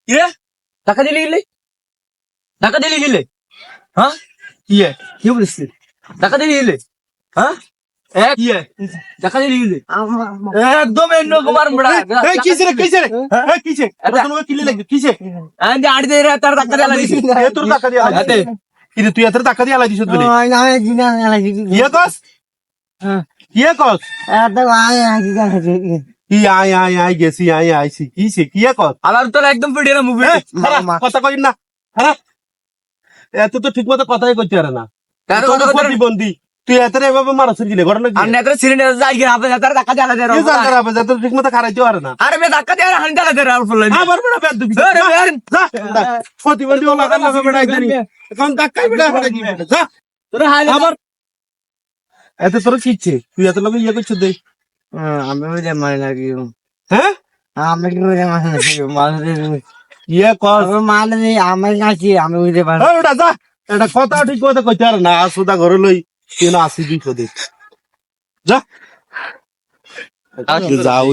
কিরে টাকা দিলি গেলে টাকা দিলি গেলে হ্যাঁ কি বলছিস টাকা দিলি গেলে হ্যাঁ টাকা দিলি গেলে একদম এন্ন কুমার বড়া কিসে কিলে লাগে কিসে আড়ি দে তার টাকা দেলা দিছি তোর টাকা দিয়া লাগে কিন্তু তুই এত টাকা দিয়া লাগিস তুই ইয়ে কস ইয়ে কস কি আই গেছি আইছি কিসে কি কস আবার তোর একদম পিড়ে না মুভি কথা কই না খারাপ এত তো ঠিক মতো কথাই কইতে পারে না প্রতিবন্ধী তুই এত এভাবে মারাছিস কিনে ঘটনা কি আর নেতার সিলিন্ডার যাই গিয়ে আপনি তার টাকা দেলা দে কি জানতে হবে যত ঠিক মতো খারাইতে পারে না আরে বে টাকা দে আর হান দেলা দে আর ফুল আবার বড় বেদ দিবি প্রতিবন্ধী ওলা লাগা বেড়াই দিনি এখন টাকাই বেড়া বেড়াই দিবি যা তোর হাল আবার এত তোর কি ইচ্ছে তুই এত লোক ইয়ে করছিস দে আমি বুঝে মানে লাগি হ্যাঁ আমি কি বুঝে মানে লাগি মানে ইয়ে কর মানে আমি কাছে আমি বুঝতে পারি ওটা যা এটা কথা ঠিক কথা কইতে পারে না আসুদা ঘরে লই কেন আসি দুই কদে যা যাও